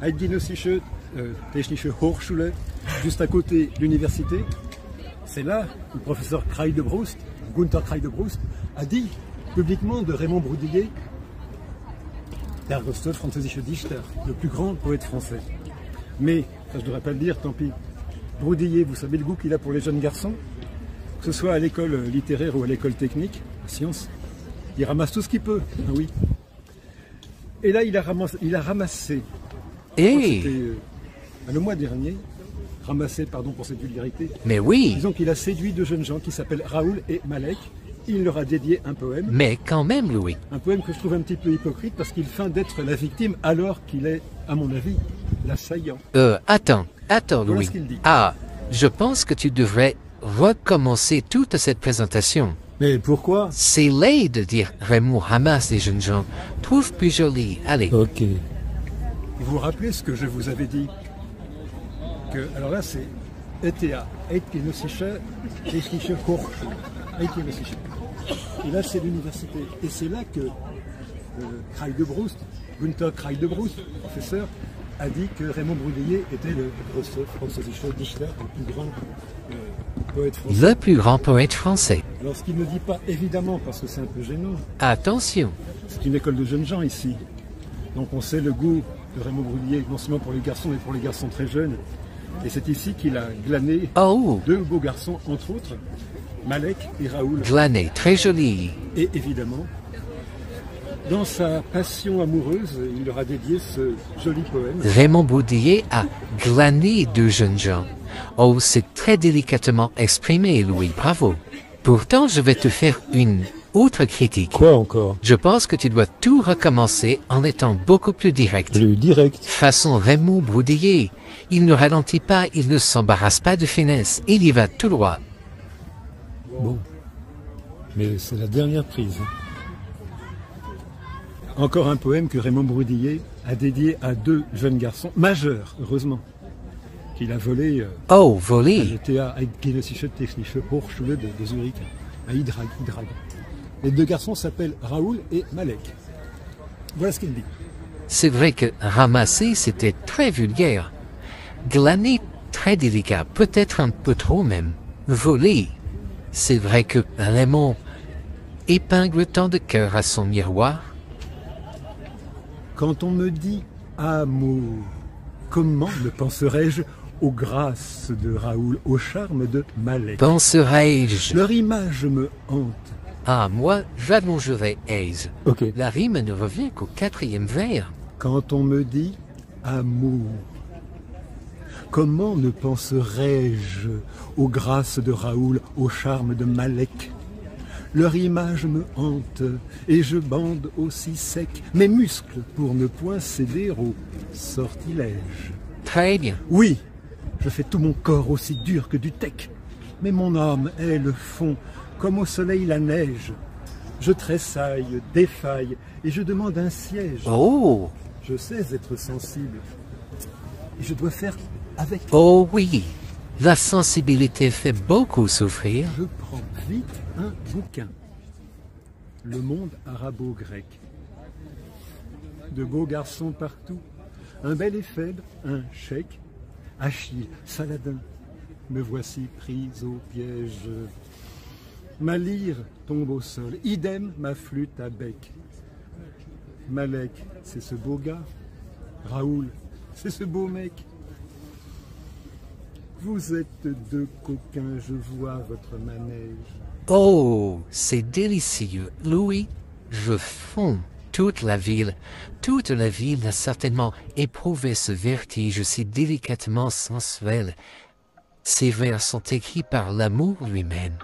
Eidgenössische Technische Hochschule, juste à côté de l'université. C'est là où le professeur Kreidebroust, Gunther Kreidebroust, a dit publiquement de Raymond Broudier, der größte französische Dichter, le plus grand poète français. Mais, ça je ne devrais pas le dire, tant pis. Broudier, vous savez le goût qu'il a pour les jeunes garçons, que ce soit à l'école littéraire ou à l'école technique, à sciences, il ramasse tout ce qu'il peut, ah oui. Et là, il a ramassé, c'était le mois dernier, ramassé, pardon pour cette vulgarité, Mais oui, disons qu'il a séduit deux jeunes gens qui s'appellent Raoul et Malek. Il leur a dédié un poème. mais quand même, Louis. Un poème que je trouve un petit peu hypocrite parce qu'il feint d'être la victime alors qu'il est, à mon avis, l'assaillant. Attends, Voilà Louis. ce qu'il dit. Ah, je pense que tu devrais recommencer toute cette présentation. Mais pourquoi? C'est laid de dire Raymond ramasse les jeunes gens. Trouve plus joli. Allez. Ok. Vous vous rappelez ce que je vous avais dit? Alors là, c'est ETH, Eidgenössische Technische Hochschule. Eidgenössische. Et là, c'est l'université. Et c'est là que Kreidebroust, Gunther Kreidebroust, professeur, a dit que Raymond Broudier était le größte französische Dichter, le plus grand poète français. Le plus grand poète français. Alors, ce qu'il ne dit pas, évidemment, parce que c'est un peu gênant, Attention. c'est une école de jeunes gens ici. Donc on sait le goût de Raymond Broudier, non seulement pour les garçons, mais pour les garçons très jeunes. Et c'est ici qu'il a glané Oh, deux beaux garçons, entre autres, Malek et Raoul. glané, très joli. Et évidemment, dans sa passion amoureuse, il leur a dédié ce joli poème. Raymond Broudier a glané deux jeunes gens. Oh, c'est très délicatement exprimé, Louis, bravo. Pourtant, je vais te faire une autre critique. Quoi encore? Je pense que tu dois tout recommencer en étant beaucoup plus direct. Plus direct. Façon Raymond Broudier. Il ne ralentit pas, il ne s'embarrasse pas de finesse, il y va tout droit. Bon, mais c'est la dernière prise. Encore un poème que Raymond Broudier a dédié à deux jeunes garçons, majeurs, heureusement, qu'il a volé Oh, à volé. l'ETH Eidgenössische Technische Hochschule de Zurich, à Idrag. Les deux garçons s'appellent Raoul et Malek. Voilà ce qu'il dit. C'est vrai que ramasser, c'était très vulgaire. Glaner, très délicat, peut-être un peu trop même. Voler. C'est vrai que Raymond épingle tant de cœur à son miroir. Quand on me dit amour, comment ne penserais-je aux grâces de Raoul, au charme de Malek? Penserais-je. Leur image me hante. Ah, moi, j'allongerai aise. Ok. La rime ne revient qu'au 4e vers. Quand on me dit amour, comment ne penserais-je aux grâces de Raoul, au charme de Malek? Leur image me hante, et je bande aussi sec mes muscles pour ne point céder au sortilège. Très bien. Oui, je fais tout mon corps aussi dur que du teck, mais mon âme est le fond, comme au soleil la neige. Je tressaille, défaille, et je demande un siège. Oh, Je sais être sensible, et je dois faire avec. oh oui. La sensibilité fait beaucoup souffrir. Je prends vite un bouquin. Le monde arabo-grec. De beaux garçons partout. Un bel et faible, un chèque. Achille, Saladin. Me voici prise au piège. Ma lyre tombe au sol. Idem ma flûte à bec. Malek, c'est ce beau gars. Raoul, c'est ce beau mec. Vous êtes deux coquins, je vois votre manège. Oh, c'est délicieux. Louis, je fonds. Toute la ville a certainement éprouvé ce vertige si délicatement sensuel. Ces vers sont écrits par l'amour lui-même.